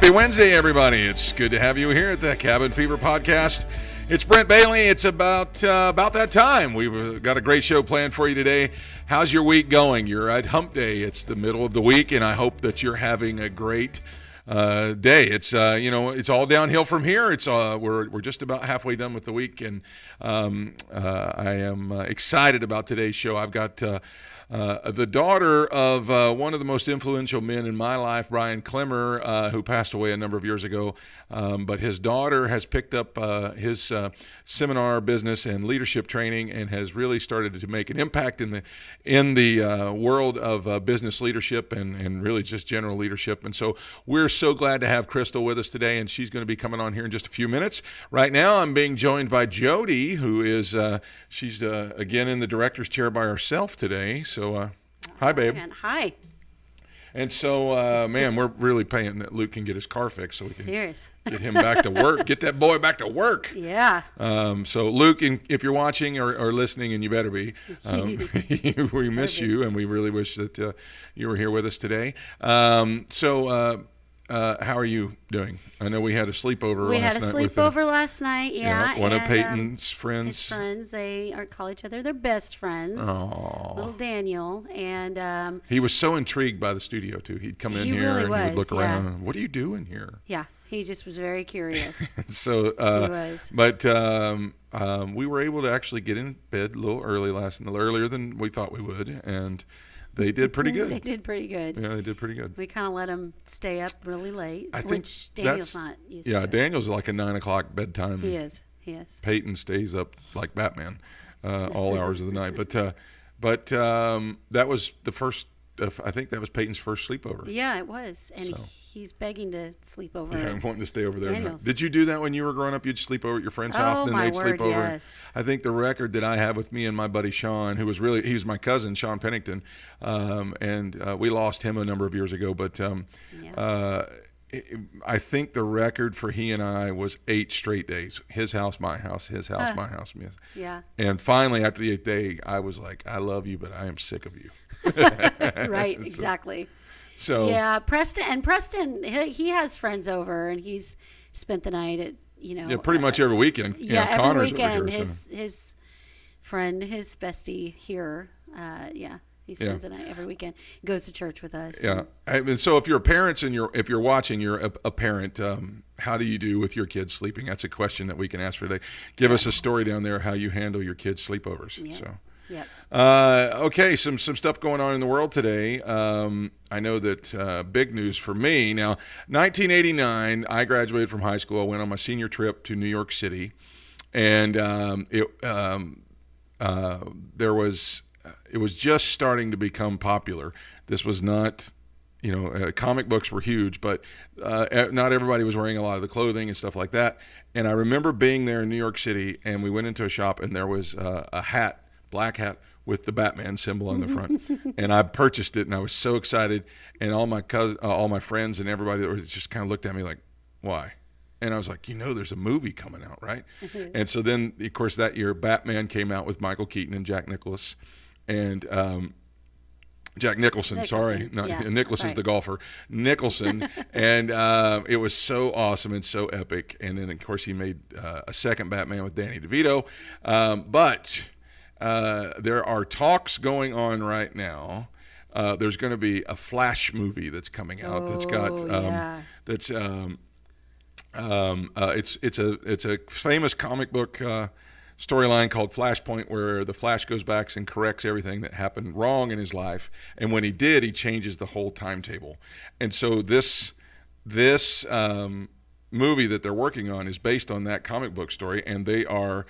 Happy Wednesday, everybody. It's good to have you here at the Cabin Fever Podcast. It's Brent Bailey. It's about that time. We've got a great show planned for you today. How's your week going? You're at Hump Day. It's the middle of the week, and I hope that you're having a great day. It's it's all downhill from here. It's we're just about halfway done with the week, and I am excited about today's show. I've got the daughter of one of the most influential men in my life, Brian Clemmer, who passed away a number of years ago. But his daughter has picked up his seminar business and leadership training, and has really started to make an impact in the world of business leadership and really just general leadership. And so we're so glad to have Krystal with us today, and she's going to be coming on here in just a few minutes. Right now, I'm being joined by Jody, who is she's again in the director's chair by herself today. So, hi, babe. Hi. And so, man, we're really praying that Luke can get his car fixed so we can get him back to work. Get that boy back to work. Yeah. So, Luke, if you're watching or listening, and you better be, we miss you, and we really wish that you were here with us today. How are you doing? I know we had a sleepover last night. We had a sleepover last night, yeah. One of Peyton's friends. His friends, they call each other their best friends. Aww. Little Daniel. And he was so intrigued by the studio, too. He'd come in here really and was, he would look around. What are you doing here? Yeah, he just was very curious. So, he was. But we were able to actually get in bed a little earlier than we thought we would, and they did pretty good. They did pretty good. Yeah, they did pretty good. We kind of let them stay up really late, which Daniel's not used to. Yeah, Daniel's like a 9 o'clock bedtime. He is. Peyton stays up like Batman all hours of the night. But that was the first, I think that was Peyton's first sleepover. Yeah, it was. And he's begging to sleep over. Yeah, wanting to stay over there. Daniel's. Did you do that when you were growing up? You'd sleep over at your friend's house, and then they'd sleep over. Yes. I think the record that I have with me and my buddy Sean, he was my cousin, Sean Pennington, and we lost him a number of years ago. But I think the record for he and I was 8 straight days. His house, my house, his house, my house. Yes. Yeah. And finally, after the 8th day, I was like, I love you, but I am sick of you. Right, exactly. So yeah, Preston, he has friends over, and he's spent the night at pretty much every weekend. Every Connor's weekend. over here, his friend, his bestie here. He spends the night every weekend. Goes to church with us. Yeah, and so if you're parents and if you're watching, you're a parent. How do you do with your kids sleeping? That's a question that we can ask for today. Give us a story down there how you handle your kids' sleepovers. Yeah. So. Yep. Okay, some stuff going on in the world today. I know that big news for me. Now, 1989, I graduated from high school. I went on my senior trip to New York City, and it was just starting to become popular. This was not, comic books were huge, but not everybody was wearing a lot of the clothing and stuff like that. And I remember being there in New York City, and we went into a shop, and there was a hat. Black hat with the Batman symbol on the front, and I purchased it, and I was so excited. And all my friends and everybody that was just kind of looked at me like, "Why?" And I was like, there's a movie coming out, right? And so then, of course, that year, Batman came out with Michael Keaton and Jack Nicholson, and Jack Nicholson. Sorry, Nicholson's right. The golfer. Nicholson, and it was so awesome and so epic. And then, of course, he made a second Batman with Danny DeVito, but. There are talks going on right now. There's going to be a Flash movie that's coming out. That's got it's a famous comic book storyline called Flashpoint, where the Flash goes back and corrects everything that happened wrong in his life, and when he did, he changes the whole timetable. And so this movie that they're working on is based on that comic book story, and they are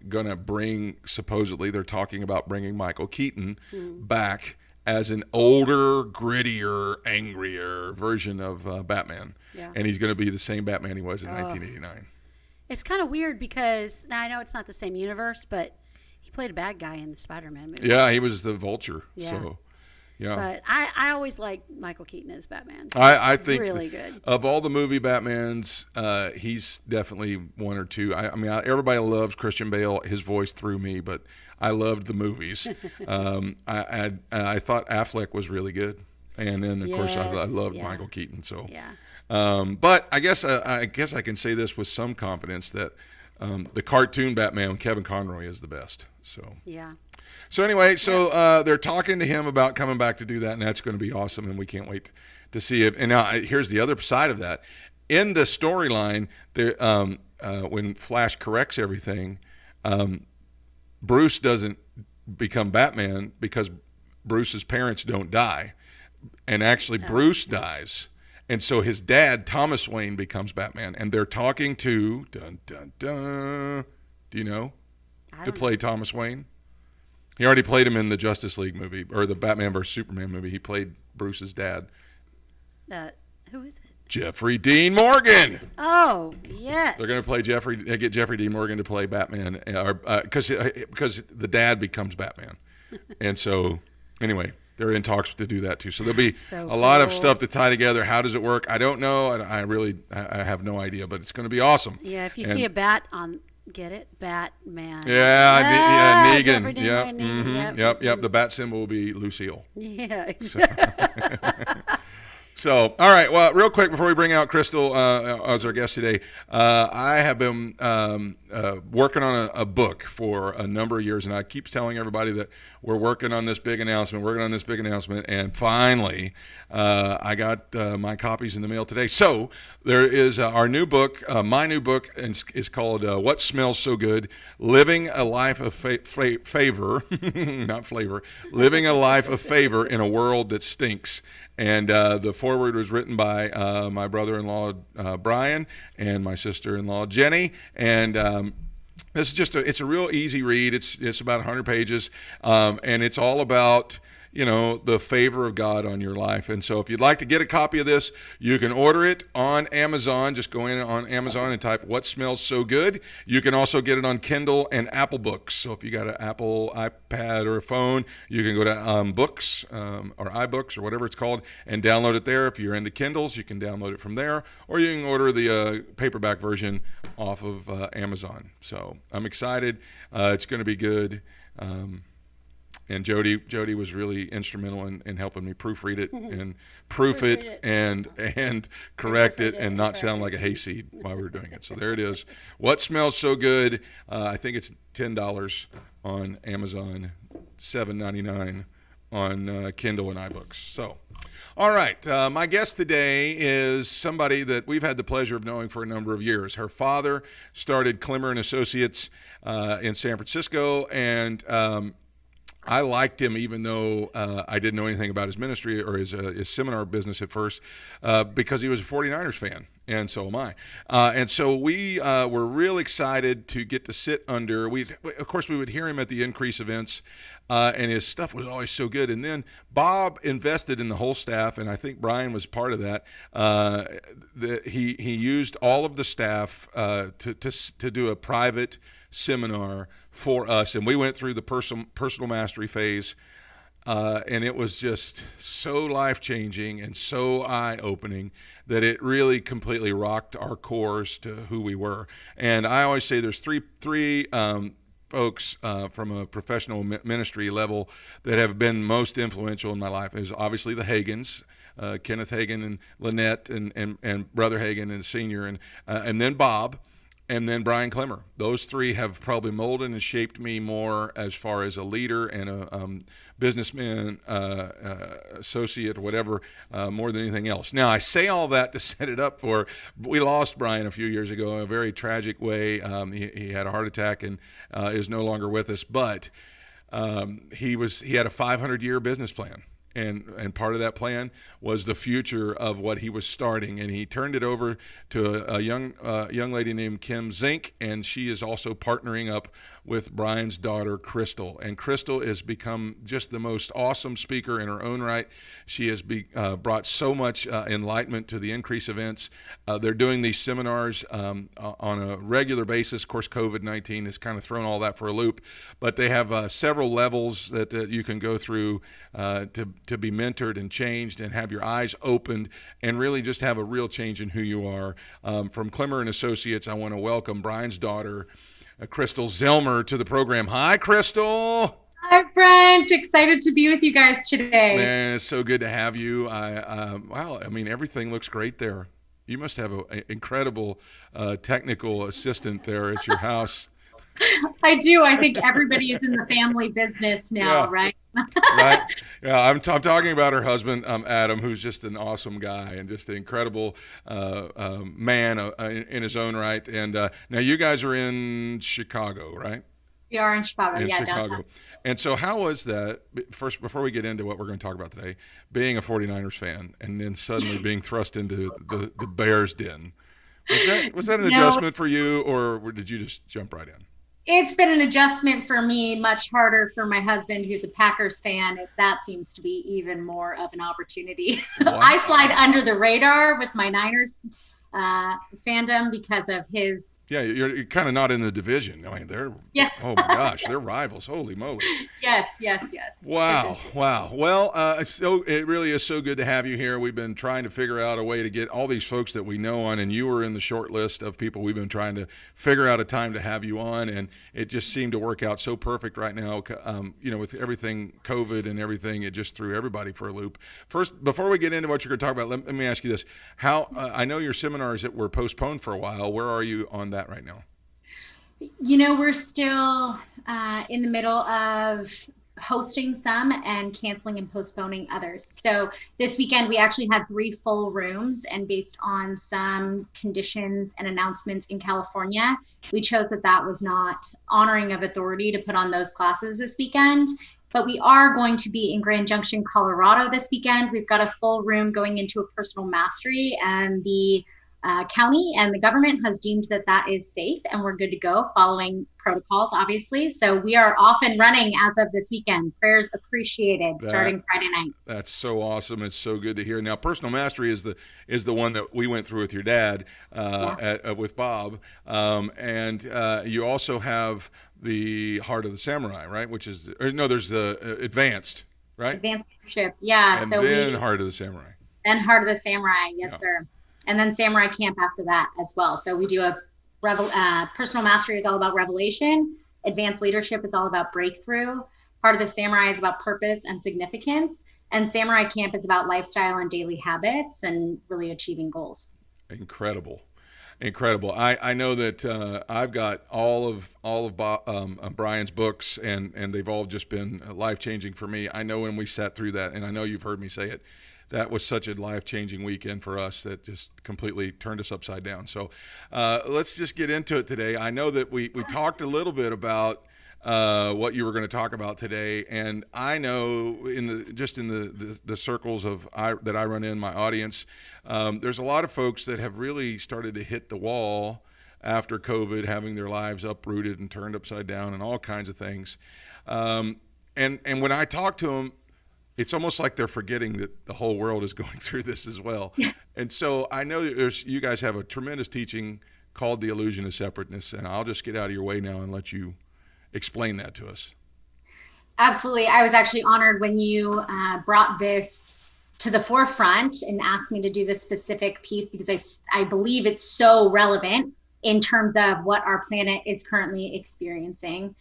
going to supposedly they're talking about bringing Michael Keaton back as an older, grittier, angrier version of Batman. Yeah. And he's going to be the same Batman he was in 1989. It's kind of weird because, now I know it's not the same universe, but he played a bad guy in the Spider-Man movie. Yeah, he was the Vulture. Yeah. So, yeah. But I always liked Michael Keaton as Batman. I think really good. Of all the movie Batmans, he's definitely one or two. I mean, everybody loves Christian Bale. His voice threw me, but I loved the movies. I thought Affleck was really good. And then, of course, I Yes, love yeah. Michael Keaton. So, Yeah. but I guess I can say this with some confidence that the cartoon Batman, Kevin Conroy, is the best. So. Yeah. So anyway, they're talking to him about coming back to do that, and that's going to be awesome, and we can't wait to see it. And now here's the other side of that. In the storyline, when Flash corrects everything, Bruce doesn't become Batman because Bruce's parents don't die, and actually Bruce dies. And so his dad, Thomas Wayne, becomes Batman, and they're talking to dun dun dun. Do you know? To play Thomas Wayne. He already played him in the Justice League movie, or the Batman vs. Superman movie. He played Bruce's dad. Who is it? Jeffrey Dean Morgan. Oh, yes. They're going to get Jeffrey Dean Morgan to play Batman, because the dad becomes Batman. And so, anyway, they're in talks to do that too. So there'll be a lot of stuff to tie together. How does it work? I don't know. I have no idea, but it's going to be awesome. Yeah, if you see a bat on... Get it? Batman. Yeah, Negan. Jeffrey Dean Yep, Morgan, yep. The bat symbol will be Lucille. Yeah, exactly. So, all right. Well, real quick before we bring out Krystal as our guest today, I have been working on a book for a number of years, and I keep telling everybody that we're working on this big announcement, and finally, I got my copies in the mail today. So there is our new book. My new book is called "What Smells So Good: Living a Life of Favor," not flavor. Living a life of favor in a world that stinks. And the foreword was written by my brother-in-law, Brian, and my sister-in-law, Jenny. And this is it's a real easy read. It's about 100 pages. And it's all about, the favor of God on your life. And so if you'd like to get a copy of this, you can order it on Amazon. Just go in on Amazon and type "What Smells So Good." You can also get it on Kindle and Apple Books. So if you got an Apple iPad or a phone, you can go to Books or iBooks or whatever it's called and download it there. If you're into Kindles, you can download it from there, or you can order the paperback version off of Amazon. So I'm excited. It's going to be good. And Jody was really instrumental in helping me proofread it and proof it and correct it and not sound like a hayseed while we were doing it. So there it is. What Smells So Good? I think it's $10 on Amazon, $7.99 on Kindle and iBooks. So, all right. My guest today is somebody that we've had the pleasure of knowing for a number of years. Her father started Klimmer and Associates in San Francisco, and I liked him even though I didn't know anything about his ministry or his seminar business at first because he was a 49ers fan, and so am I. And so we were real excited to get to sit under. Of course, we would hear him at the Increase events, and his stuff was always so good. And then Bob invested in the whole staff, and I think Brian was part of that. He used all of the staff to do a private seminar for us, and we went through the personal mastery phase, and it was just so life-changing and so eye-opening that it really completely rocked our cores to who we were. And I always say there's three folks from a professional ministry level that have been most influential in my life. Is obviously the Hagins, Kenneth Hagin and Lynette and Brother Hagin and Senior, and then Bob, and then Brian Klimmer. Those three have probably molded and shaped me more as far as a leader and a businessman, associate, whatever, more than anything else. Now, I say all that to set it up for, we lost Brian a few years ago in a very tragic way. He had a heart attack and is no longer with us, but he had a 500-year business plan. And part of that plan was the future of what he was starting, and he turned it over to a young lady named Kim Zink, and she is also partnering up with Brian's daughter Krystal. And Krystal has become just the most awesome speaker in her own right. She has brought so much enlightenment to the Increase events. They're doing these seminars on a regular basis. Of course, COVID-19 has kind of thrown all that for a loop, but they have several levels that you can go through to be mentored and changed and have your eyes opened and really just have a real change in who you are. From Klimmer and Associates, I want to welcome Brian's daughter, Krystal Zellmer, to the program. Hi, Krystal. Hi, Brent. Excited to be with you guys today. Man, it's so good to have you. Wow, I mean, everything looks great there. You must have an incredible technical assistant there at your house. I do. I think everybody is in the family business now, Yeah. right? Right? Yeah, I'm talking about her husband, Adam, who's just an awesome guy and just an incredible man in his own right. And now you guys are in Chicago, right? We are in Chicago. In Yeah, downtown. Chicago. And so how was that, first, before we get into what we're going to talk about today, being a 49ers fan and then suddenly being thrust into the Bears den? Was that an adjustment for you, or did you just jump right in? It's been an adjustment for me, much harder for my husband, who's a Packers fan. That seems to be even more of an opportunity. Wow. I slide under the radar with my Niners fandom because of his. Yeah, you're kind of not in the division. I mean, oh my gosh, they're rivals. Holy moly. Yes. Wow. Well, so it really is so good to have you here. We've been trying to figure out a way to get all these folks that we know on, and you were in the short list of people we've been trying to figure out a time to have you on, and it just seemed to work out so perfect right now. With everything COVID and everything, it just threw everybody for a loop. First, before we get into what you're going to talk about, let me ask you this: I know your seminars that were postponed for a while. Where are you on that right now? We're still in the middle of hosting some and canceling and postponing others. So this weekend we actually had 3 full rooms, and based on some conditions and announcements in California, we chose that was not honoring of authority to put on those classes this weekend. But we are going to be in Grand Junction, Colorado this weekend. We've got a full room going into a personal mastery, and the county and the government has deemed that is safe, and we're good to go following protocols, obviously. So we are off and running as of this weekend. Prayers appreciated starting Friday night. That's so awesome. It's so good to hear. Now, personal mastery is the one that we went through with your dad with Bob, and you also have the Heart of the Samurai, right? There's the advanced, right? Advanced leadership, yeah. And then Heart of the Samurai. And Heart of the Samurai, yes, sir. And then Samurai Camp after that as well. So we do personal mastery is all about revelation. Advanced leadership is all about breakthrough. Part of the Samurai is about purpose and significance. And Samurai Camp is about lifestyle and daily habits and really achieving goals. Incredible. I know that I've got all of Brian's books, and they've all just been life-changing for me. I know when we sat through that, and I know you've heard me say it, that was such a life-changing weekend for us that just completely turned us upside down. So let's just get into it today. I know that we talked a little bit about what you were going to talk about today, and I know in the circles that I run in my audience, there's a lot of folks that have really started to hit the wall after COVID, having their lives uprooted and turned upside down and all kinds of things. And when I talk to them, it's almost like they're forgetting that the whole world is going through this as well. And so I know that you guys have a tremendous teaching called The Illusion of Separateness, and I'll just get out of your way now and let you explain that to us. Absolutely. I was actually honored when you brought this to the forefront and asked me to do this specific piece, because I believe it's so relevant in terms of what our planet is currently experiencing.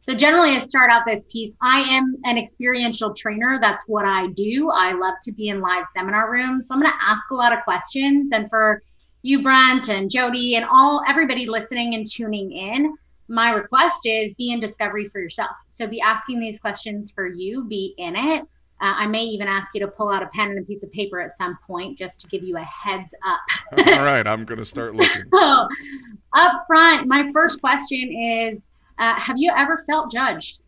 So generally, I start out this piece. I am an experiential trainer. That's what I do. I love to be in live seminar rooms. So I'm going to ask a lot of questions. And for you, Brent and Jody, and everybody listening and tuning in, my request is be in discovery for yourself. So be asking these questions for you, be in it. I may even ask you to pull out a pen and a piece of paper at some point just to give you a heads up. All right, I'm going to start looking. So, up front, my first question is, have you ever felt judged?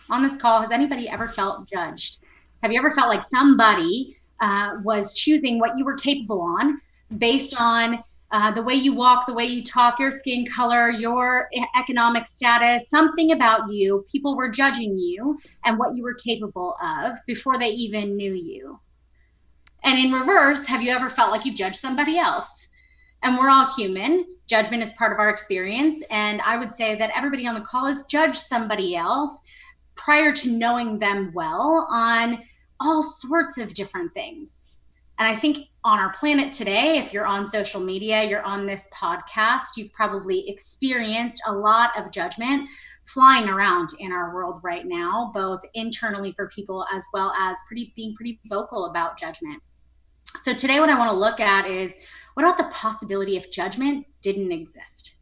On this call, has anybody ever felt judged? Have you ever felt like somebody was choosing what you were capable on based on the way you walk, the way you talk, your skin color, your economic status, something about you? People were judging you and what you were capable of before they even knew you. And in reverse, have you ever felt like you've judged somebody else? And we're all human. Judgment is part of our experience. And I would say that everybody on the call has judged somebody else prior to knowing them well on all sorts of different things. And I think on our planet today, if you're on social media, you're on this podcast, you've probably experienced a lot of judgment flying around in our world right now, both internally for people as well as being pretty vocal about judgment. So today what I want to look at is, what about the possibility if judgment didn't exist?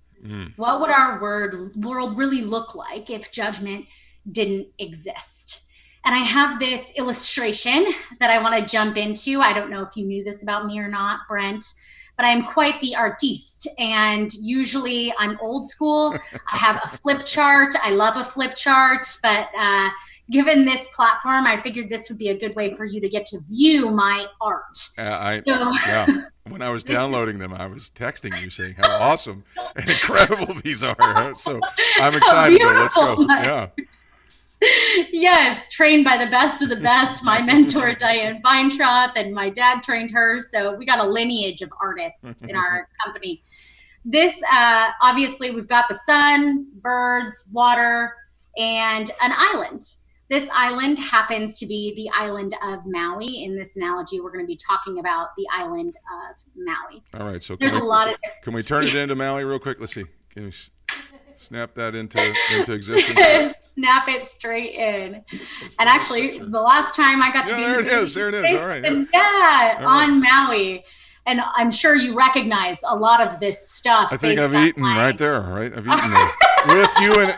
What would our world really look like if judgment didn't exist? And I have this illustration that I want to jump into. I don't know if you knew this about me or not, Brent, but I'm quite the artiste. And usually I'm old school. I have a flip chart. I love a flip chart. But given this platform, I figured this would be a good way for you to get to view my art. Yeah. When I was downloading them, I was texting you saying how awesome and incredible these are. So I'm excited. Let's go. Yeah. Yes, trained by the best of the best. My mentor, Diane Weintraub, and my dad trained her. So we got a lineage of artists in our company. This, obviously, we've got the sun, birds, water, and an island. This island happens to be the island of Maui. In this analogy, we're going to be talking about the island of Maui. All right. So there's a lot of. Can we turn it into Maui real quick? Let's see. Can we snap that into existence? Snap it straight in. And actually, the last time I got to be there it is. All right. Yeah, on Maui. And I'm sure you recognize a lot of this stuff. I think I've eaten right there, right? I've eaten there.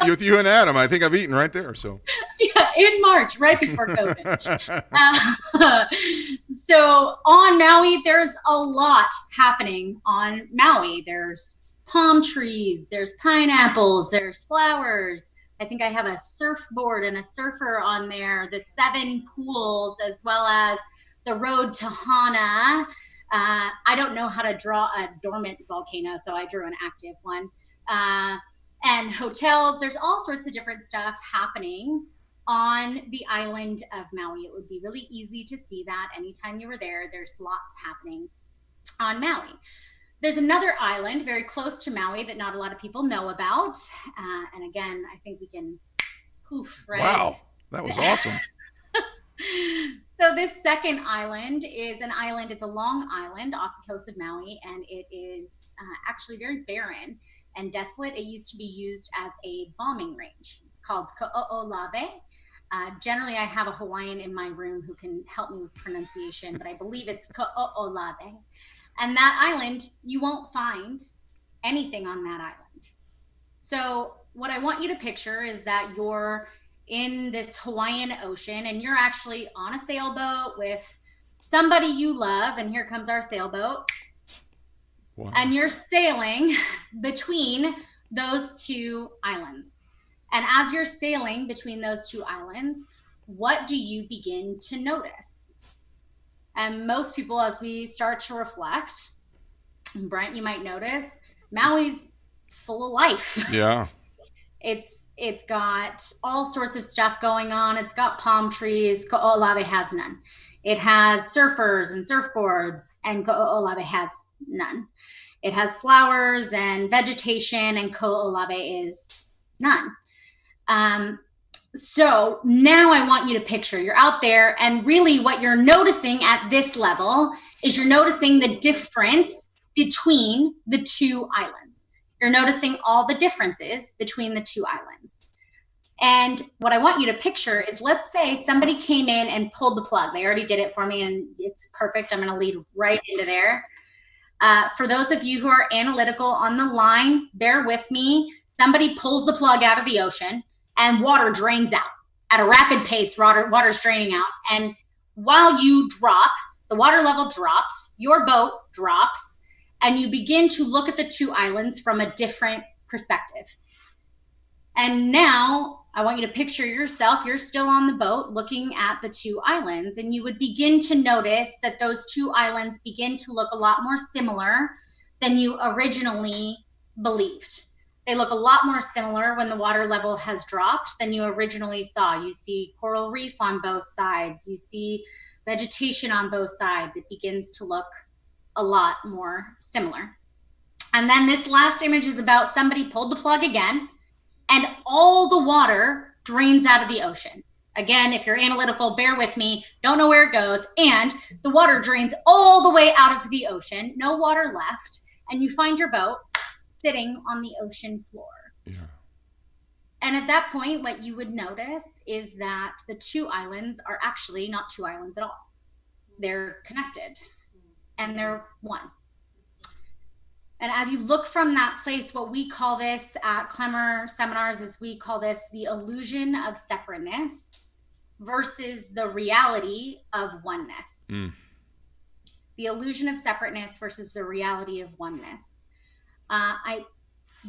with you and Adam. I think I've eaten right there. So yeah, in March, right before COVID. So on Maui, there's a lot happening on Maui. There's palm trees, there's pineapples, there's flowers. I think I have a surfboard and a surfer on there, the 7 pools, as well as the road to Hana. I don't know how to draw a dormant volcano, so I drew an active one. And hotels, there's all sorts of different stuff happening on the island of Maui. It would be really easy to see that anytime you were there. There's lots happening on Maui. There's another island very close to Maui that not a lot of people know about. And again, I think we can poof, right? Wow, that was awesome. So this second island is an island. It's a long island off the coast of Maui, and it is actually very barren and desolate. It used to be used as a bombing range. It's called Ko'olave. Generally, I have a Hawaiian in my room who can help me with pronunciation, but I believe it's Ko'olave. And that island, you won't find anything on that island. So what I want you to picture is that you're in this Hawaiian ocean and you're actually on a sailboat with somebody you love. And here comes our sailboat. Wow. And you're sailing between those 2 islands. And as you're sailing between those 2 islands, what do you begin to notice? And most people, as we start to reflect, Brent, you might notice, Maui's full of life. Yeah. It's got all sorts of stuff going on. It's got palm trees. Ko'olave has none. It has surfers and surfboards, and Ko'olave has none. It has flowers and vegetation, and Ko'olave is none. So now I want you to picture you're out there, and really what you're noticing at this level is you're noticing the difference between the 2 islands. You're noticing all the differences between the 2 islands. And what I want you to picture is, let's say somebody came in and pulled the plug. They already did it for me, and it's perfect. I'm going to lead right into there. For those of you who are analytical on the line, bear with me. Somebody pulls the plug out of the ocean, and water drains out at a rapid pace. Water's draining out. And while you drop, the water level drops, your boat drops, and you begin to look at the 2 islands from a different perspective. And now I want you to picture yourself, you're still on the boat looking at the 2 islands, and you would begin to notice that those 2 islands begin to look a lot more similar than you originally believed. They look a lot more similar when the water level has dropped than you originally saw. You see coral reef on both sides. You see vegetation on both sides. It begins to look a lot more similar. And then this last image is about somebody pulled the plug again, and all the water drains out of the ocean. Again, if you're analytical, bear with me, don't know where it goes. And the water drains all the way out of the ocean, no water left. And you find your boat sitting on the ocean floor. Yeah. And at that point, what you would notice is that the two islands are actually not two islands at all. They're connected and they're one. And as you look from that place, what we call this at Clemmer seminars is we call this the illusion of separateness versus the reality of oneness. The illusion of separateness versus the reality of oneness.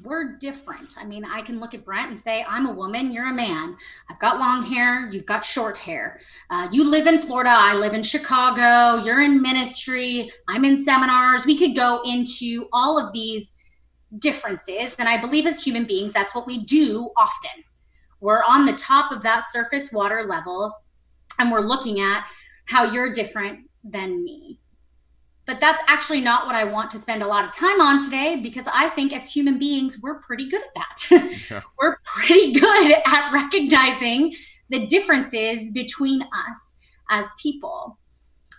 We're different. I mean, I can look at Brent and say, I'm a woman, you're a man. I've got long hair, you've got short hair. You live in Florida, I live in Chicago, you're in ministry, I'm in seminars. We could go into all of these differences. And I believe as human beings, that's what we do often. We're on the top of that surface water level, and we're looking at how you're different than me. But that's actually not what I want to spend a lot of time on today, because I think as human beings, we're pretty good at that. Yeah. We're pretty good at recognizing the differences between us as people.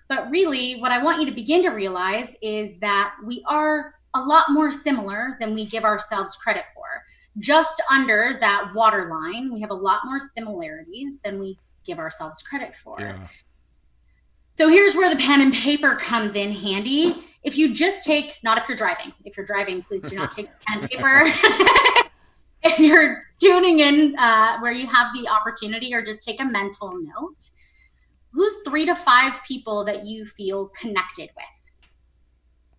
But really, what I want you to begin to realize is that we are a lot more similar than we give ourselves credit for. Just under that waterline, we have a lot more similarities than we give ourselves credit for. Yeah. So here's where the pen and paper comes in handy. If you just take, not if you're driving, please do not take pen and paper. If you're tuning in where you have the opportunity, or just take a mental note, who's 3 to 5 people that you feel connected with?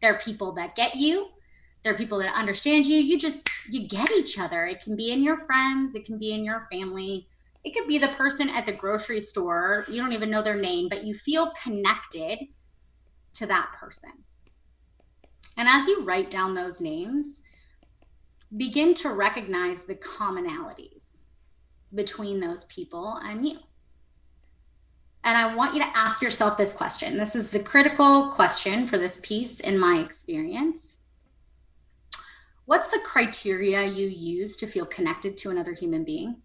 They're people that get you. They're people that understand you. You get each other. It can be in your friends. It can be in your family. It could be the person at the grocery store. You don't even know their name, but you feel connected to that person. And as you write down those names, begin to recognize the commonalities between those people and you. And I want you to ask yourself this question. This is the critical question for this piece in my experience. What's the criteria you use to feel connected to another human being?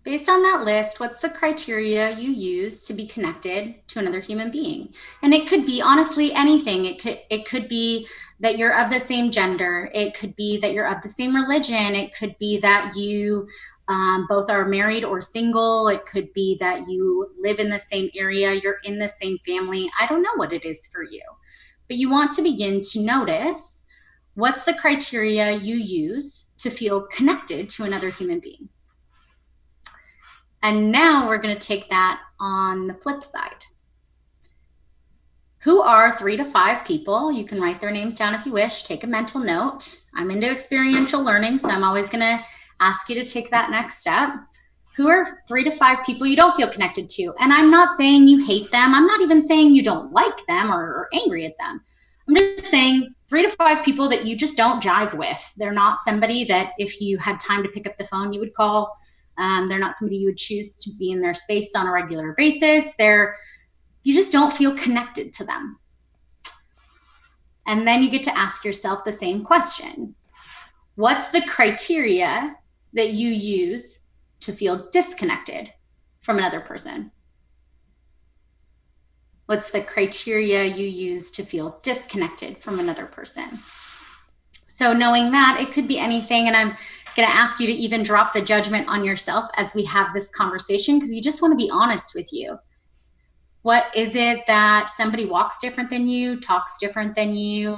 Based on that list, what's the criteria you use to be connected to another human being? And it could be honestly anything. It could be that you're of the same gender. It could be that you're of the same religion. It could be that you both are married or single. It could be that you live in the same area. You're in the same family. I don't know what it is for you, but you want to begin to notice what's the criteria you use to feel connected to another human being. And now we're going to take that on the flip side. Who are 3 to 5 people? You can write their names down if you wish. Take a mental note. I'm into experiential learning, so I'm always going to ask you to take that next step. Who are 3 to 5 people you don't feel connected to? And I'm not saying you hate them. I'm not even saying you don't like them or angry at them. I'm just saying 3 to 5 people that you just don't jive with. They're not somebody that if you had time to pick up the phone, you would call. They're not somebody you would choose to be in their space on a regular basis. You just don't feel connected to them. And then you get to ask yourself the same question. What's the criteria that you use to feel disconnected from another person? What's the criteria you use to feel disconnected from another person? So knowing that, it could be anything, and I'm going to ask you to even drop the judgment on yourself as we have this conversation, because you just want to be honest with you. What is it that somebody walks different than you, talks different than you,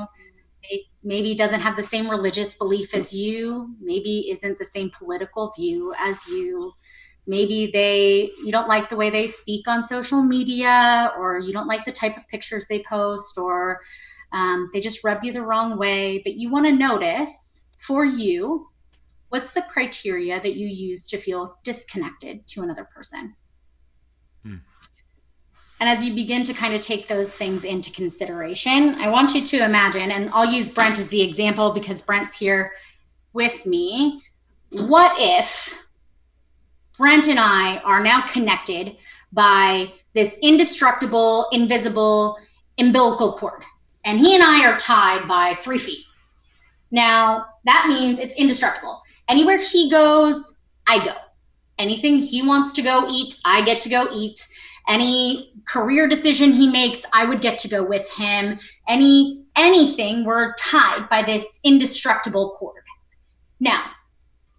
maybe doesn't have the same religious belief as you, maybe isn't the same political view as you, maybe you don't like the way they speak on social media, or you don't like the type of pictures they post, or they just rub you the wrong way. But you want to notice for you, what's the criteria that you use to feel disconnected to another person? And as you begin to kind of take those things into consideration, I want you to imagine, and I'll use Brent as the example because Brent's here with me. What if Brent and I are now connected by this indestructible, invisible umbilical cord, and he and I are tied by 3 feet? Now, that means it's indestructible. Anywhere he goes, I go. Anything he wants to go eat, I get to go eat. Any career decision he makes, I would get to go with him. Anything, we're tied by this indestructible cord. Now,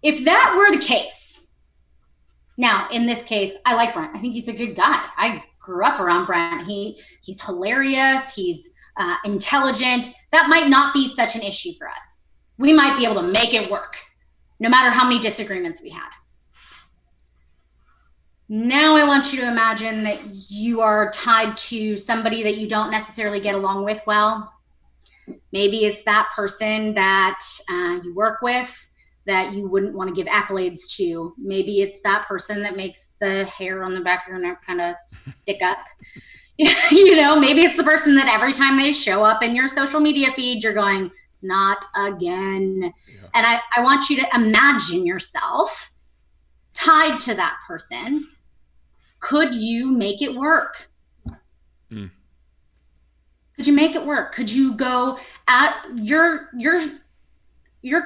if that were the case, now in this case, I like Brent. I think he's a good guy. I grew up around Brent. He's hilarious. He's intelligent. That might not be such an issue for us. We might be able to make it work, no matter how many disagreements we had. Now I want you to imagine that you are tied to somebody that you don't necessarily get along with well. Maybe it's that person that you work with that you wouldn't want to give accolades to. Maybe it's that person that makes the hair on the back of your neck kind of stick up. Maybe it's the person that every time they show up in your social media feed, you're going, not again. Yeah. And I want you to imagine yourself tied to that person. Could you make it work? Could you make it work? Could you go you're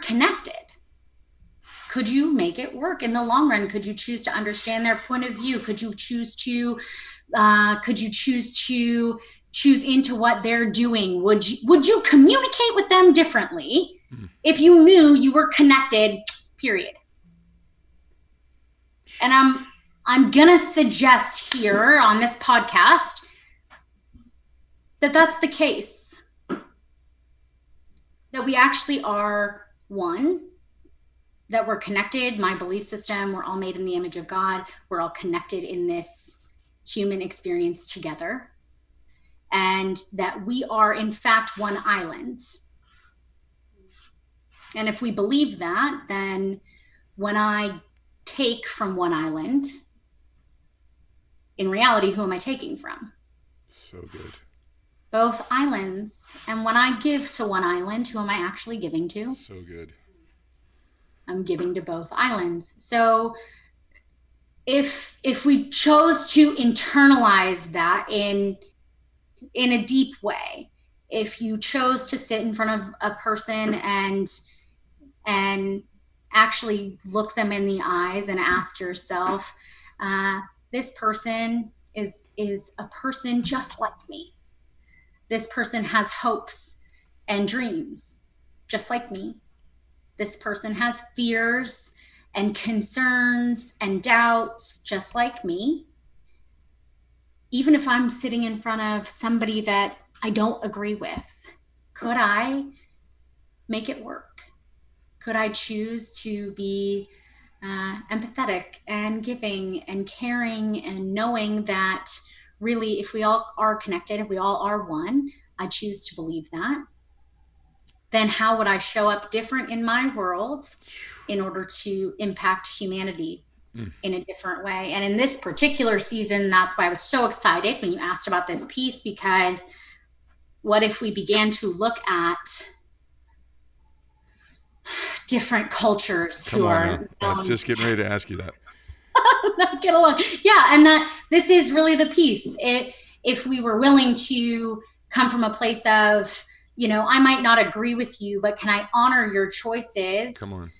connected. Could you make it work in the long run? Could you choose to understand their point of view? Could you choose to choose into what they're doing? Would you communicate with them differently if you knew you were connected, period? And I'm gonna suggest here on this podcast that that's the case. That we actually are one, that we're connected, my belief system, we're all made in the image of God. We're all connected in this human experience together. And that we are in fact one island. And if we believe that, then when I take from one island, in reality, who am I taking from? So good. Both islands. And when I give to one island, who am I actually giving to? So good. I'm giving to both islands. So if we chose to internalize that in a deep way, if you chose to sit in front of a person and actually look them in the eyes and ask yourself, this person is a person just like me. This person has hopes and dreams just like me. This person has fears and concerns and doubts just like me. Even if I'm sitting in front of somebody that I don't agree with, could I make it work? Could I choose to be empathetic and giving and caring and knowing that really if we all are connected, if we all are one, I choose to believe that. Then how would I show up different in my world in order to impact humanity in a different way? And in this particular season, that's why I was so excited when you asked about this piece, because what if we began to look at different cultures who are... I was just getting ready to ask you that. Get along. Yeah, and that this is really the piece. If we were willing to come from a place of, I might not agree with you, but can I honor your choices? Come on.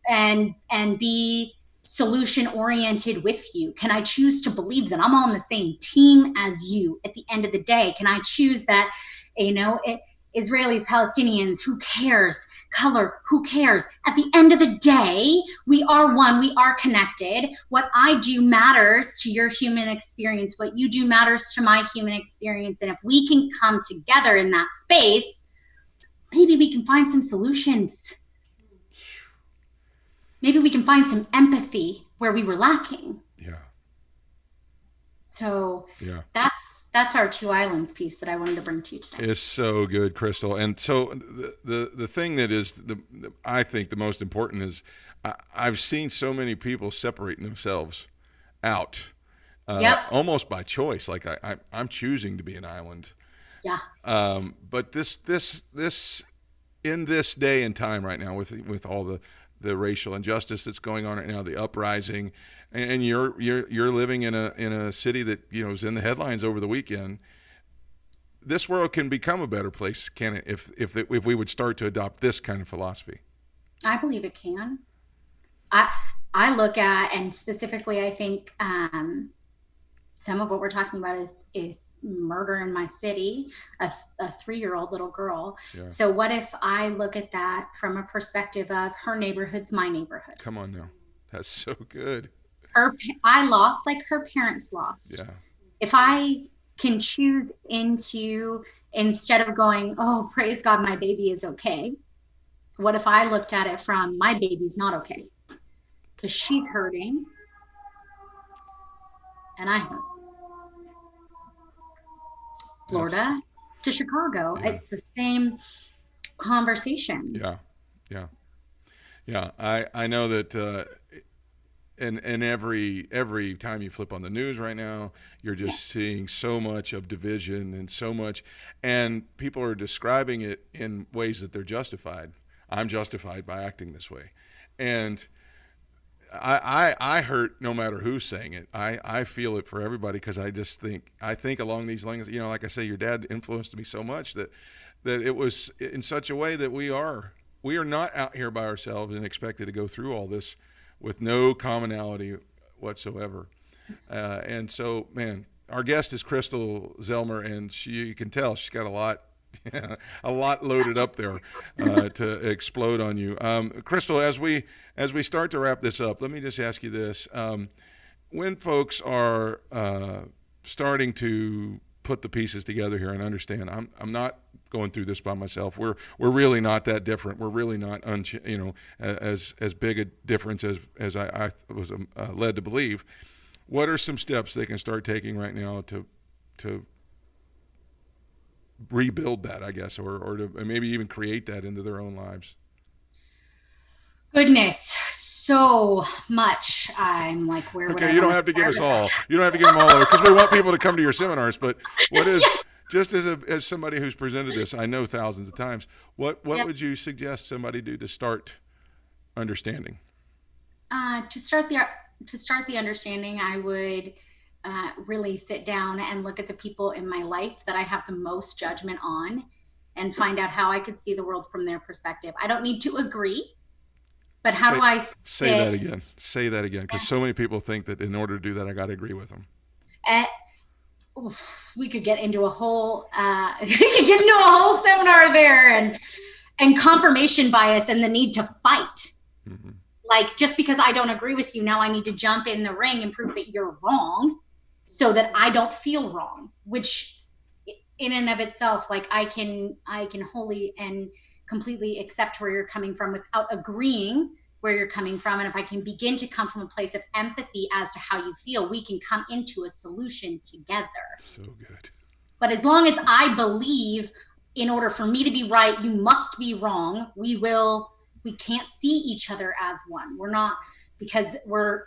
And be solution oriented with you? Can I choose to believe that I'm on the same team as you at the end of the day? Can I choose that, Israelis, Palestinians, who cares? Color, who cares? At the end of the day, we are one, we are connected. What I do matters to your human experience. What you do matters to my human experience. And if we can come together in that space, maybe we can find some solutions. Maybe we can find some empathy where we were lacking. Yeah. So that's our two islands piece that I wanted to bring to you today. It's so good, Krystal. And so the thing that is I think the most important is I've seen so many people separating themselves out, almost by choice. Like I'm choosing to be an island. Yeah. But this in this day and time right now with all the racial injustice that's going on right now, the uprising, and you're living in a city that is in the headlines over the weekend. This world can become a better place, can it? If we would start to adopt this kind of philosophy. I believe it can. I look at, and specifically I think some of what we're talking about is murder in my city, a 3-year-old little girl. Yeah. So what if I look at that from a perspective of her neighborhood's my neighborhood? Come on now. That's so good. I lost like her parents lost. Yeah. If I can choose into, instead of going, oh, praise God, my baby is okay. What if I looked at it from, my baby's not okay because she's hurting and I hurt. Florida to Chicago. Yeah. It's the same conversation. Yeah. Yeah. Yeah. I know that, and every time you flip on the news right now, you're just seeing so much of division and so much, and people are describing it in ways that they're justified. I'm justified by acting this way. And I hurt no matter who's saying it. I feel it for everybody because I think along these lines, like I say, your dad influenced me so much that it was in such a way that we are not out here by ourselves and expected to go through all this with no commonality whatsoever. And so, man, our guest is Krystal Zellmer, and you can tell she's got a lot loaded up there to explode on you. Krystal, as we start to wrap this up, let me just ask you this. When folks are starting to put the pieces together here and understand, I'm not going through this by myself. We're really not that different. We're really not as big a difference as I was led to believe. What are some steps they can start taking right now to rebuild that, I guess, or to maybe even create that into their own lives? Goodness, so much. I'm like, where would I you don't have to give us all. You don't have to give them all because we want people to come to your seminars. But what is, just as somebody who's presented this, I know thousands of times, what would you suggest somebody do to start understanding? To start the understanding, I would really sit down and look at the people in my life that I have the most judgment on and find out how I could see the world from their perspective. I don't need to agree, but how do I say that again? Say that again, because so many people think that in order to do that, I got to agree with them. We could get into a whole seminar there, and confirmation bias and the need to fight. Mm-hmm. Like, just because I don't agree with you, now I need to jump in the ring and prove that you're wrong so that I don't feel wrong, which in and of itself, like, I can wholly and completely accept where you're coming from without agreeing where you're coming from. And if I can begin to come from a place of empathy as to how you feel, we can come into a solution together. So good. But as long as I believe in order for me to be right, you must be wrong, we can't see each other as one. We're not, because we're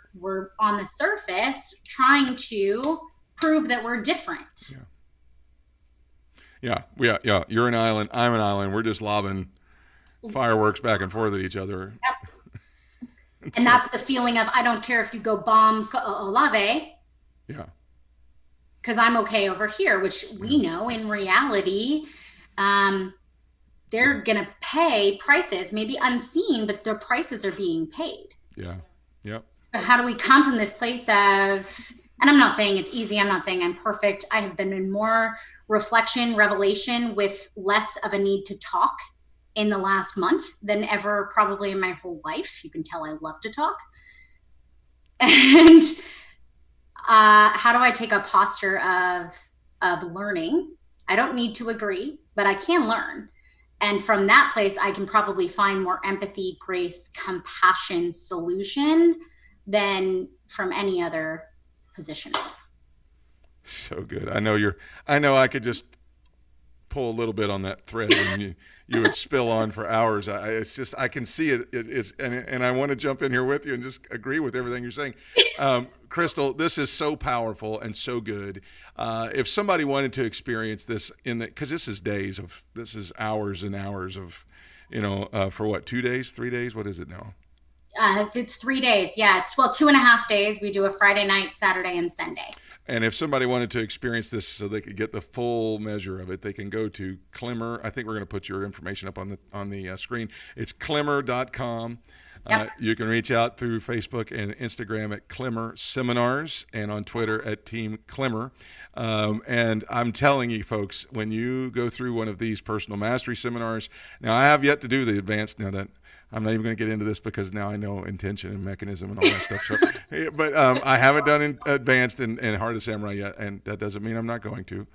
on the surface trying to prove that we're different. Yeah. You're an island. I'm an island. We're just lobbing fireworks back and forth at each other. Yep. And that's the feeling of, I don't care if you go bomb Olave. Yeah. Because I'm okay over here, which we know in reality, they're going to pay prices, maybe unseen, but their prices are being paid. Yeah. Yep. So how do we come from this place of, and I'm not saying it's easy, I'm not saying I'm perfect. I have been in more reflection, revelation with less of a need to talk in the last month than ever probably in my whole life. You can tell I love to talk. And how do I take a posture of learning? I don't need to agree, but I can learn. And from that place, I can probably find more empathy, grace, compassion, solution than from any other position. So good. I know I could just pull a little bit on that thread and you would spill on for hours. I can see it. It is, and I want to jump in here with you and just agree with everything you're saying. Krystal, this is so powerful and so good. If somebody wanted to experience this because this is hours and hours of, for what, 2 days, 3 days? What is it now? It's 3 days. Yeah. It's 2.5 days. We do a Friday night, Saturday, and Sunday. And if somebody wanted to experience this so they could get the full measure of it, they can go to Clemmer. I think we're going to put your information up on the screen. It's Clemmer.com. Yep. You can reach out through Facebook and Instagram at Clemmer Seminars and on Twitter at Team Clemmer. And I'm telling you, folks, when you go through one of these personal mastery seminars, now I have yet to do the advanced, now that I'm not even going to get into this because now I know intention and mechanism and all that stuff. So, but I haven't done advanced and Heart of Samurai yet, and that doesn't mean I'm not going to.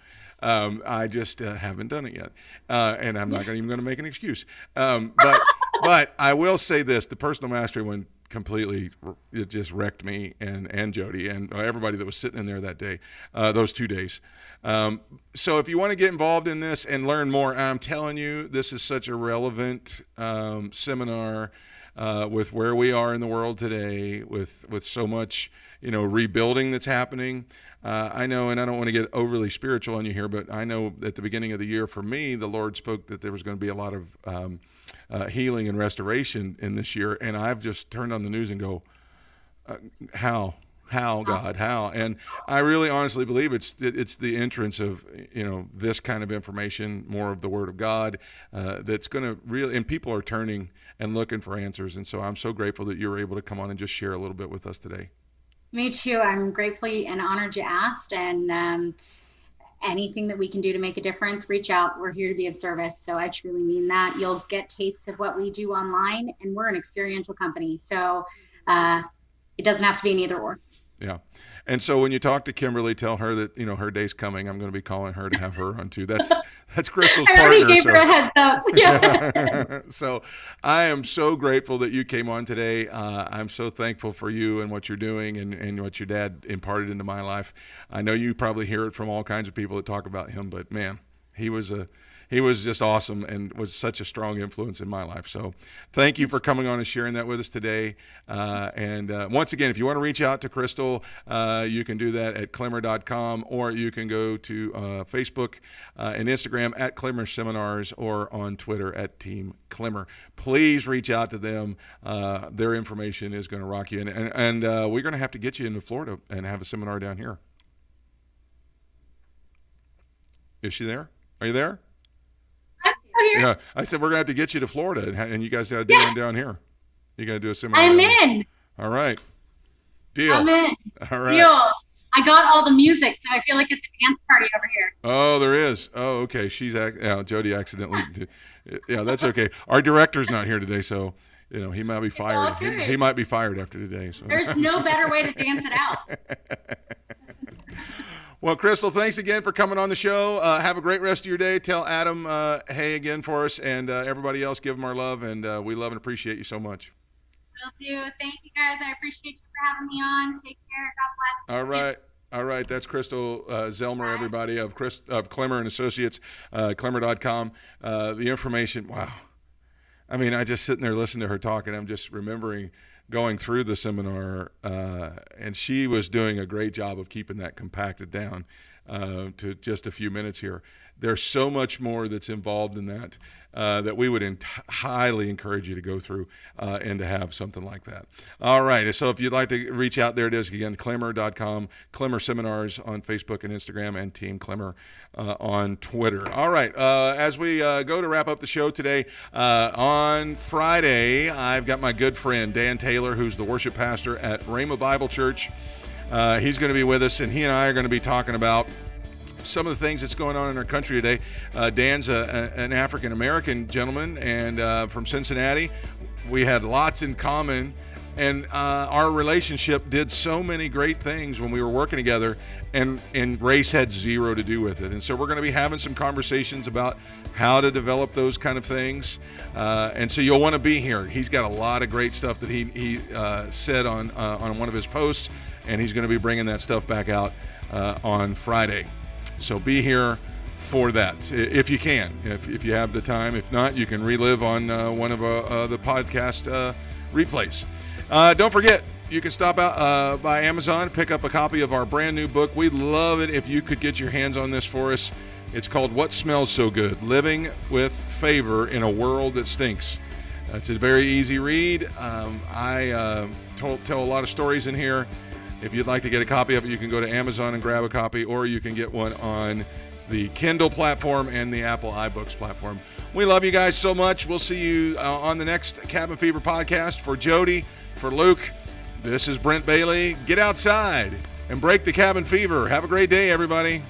I just haven't done it yet, and I'm not even going to make an excuse. But I will say this: the personal mastery one completely, it just wrecked me and Jody and everybody that was sitting in there that day, those 2 days. So if you want to get involved in this and learn more, I'm telling you, this is such a relevant seminar with where we are in the world today, with so much rebuilding that's happening. I know, and I don't want to get overly spiritual on you here, but I know at the beginning of the year for me, the Lord spoke that there was going to be a lot of healing and restoration in this year, and I've just turned on the news and go, how God, how? And I really honestly believe it's the entrance of this kind of information, more of the Word of God, that's going to really, and people are turning and looking for answers. And so I'm so grateful that you were able to come on and just share a little bit with us today. Me too. I'm grateful and honored you asked, and anything that we can do to make a difference, reach out. We're here to be of service. So I truly mean that. You'll get tastes of what we do online, and we're an experiential company. So it doesn't have to be an either or. Yeah. And so when you talk to Kimberly, tell her that, her day's coming. I'm going to be calling her to have her on too. That's Krystal's partner. I already gave her a heads up. Yeah. So I am so grateful that you came on today. I'm so thankful for you and what you're doing and what your dad imparted into my life. I know you probably hear it from all kinds of people that talk about him, but man, he was just awesome and was such a strong influence in my life. So thank you for coming on and sharing that with us today. And once again, if you want to reach out to Krystal, you can do that at Clemmer.com, or you can go to Facebook and Instagram at Clemmer Seminars, or on Twitter at Team Clemmer. Please reach out to them. Their information is going to rock you. And we're going to have to get you into Florida and have a seminar down here. Is she there? Are you there? Yeah, I said we're gonna have to get you to Florida, and you guys got to do one down here. You got to do a seminar. I'm in. All right, deal. I'm in. All right. Deal. I got all the music, so I feel like it's a dance party over here. Oh, there is. Oh, okay. Jody accidentally did. Yeah, that's okay. Our director's not here today, so he might be fired. He might be fired after today. So there's no better way to dance it out. Well, Krystal, thanks again for coming on the show. Have a great rest of your day. Tell Adam hey again for us, and everybody else, give him our love, and we love and appreciate you so much. Will do. Thank you, guys. I appreciate you for having me on. Take care. God bless. All right. That's Krystal Zellmer, everybody, of Clemmer and Associates, Clemmer.com. The information, wow. I mean, I just sitting there listening to her talk, and I'm just remembering going through the seminar, and she was doing a great job of keeping that compacted down to just a few minutes here. There's so much more that's involved in that that we would highly encourage you to go through and to have something like that. All right, so if you'd like to reach out, there it is again, Clemmer.com, Clemmer Seminars on Facebook and Instagram, and Team Clemmer on Twitter. All right, as we go to wrap up the show today, on Friday, I've got my good friend Dan Taylor, who's the worship pastor at Rhema Bible Church. He's going to be with us, and he and I are going to be talking about some of the things that's going on in our country today. Dan's an African-American gentleman and from Cincinnati. We had lots in common, and our relationship did so many great things when we were working together, and race had zero to do with it. And so we're going to be having some conversations about how to develop those kind of things. And so you'll want to be here. He's got a lot of great stuff that he said on one of his posts, and he's going to be bringing that stuff back out on Friday. So be here for that if you can, if you have the time. If not, you can relive on one of the podcast replays. Don't forget, you can stop out by Amazon, pick up a copy of our brand new book. We'd love it if you could get your hands on this for us. It's called What Smells So Good? Living with Favor in a World That Stinks. It's a very easy read. I tell a lot of stories in here. If you'd like to get a copy of it, you can go to Amazon and grab a copy, or you can get one on the Kindle platform and the Apple iBooks platform. We love you guys so much. We'll see you on the next Cabin Fever podcast. For Jody, for Luke, this is Brent Bailey. Get outside and break the cabin fever. Have a great day, everybody.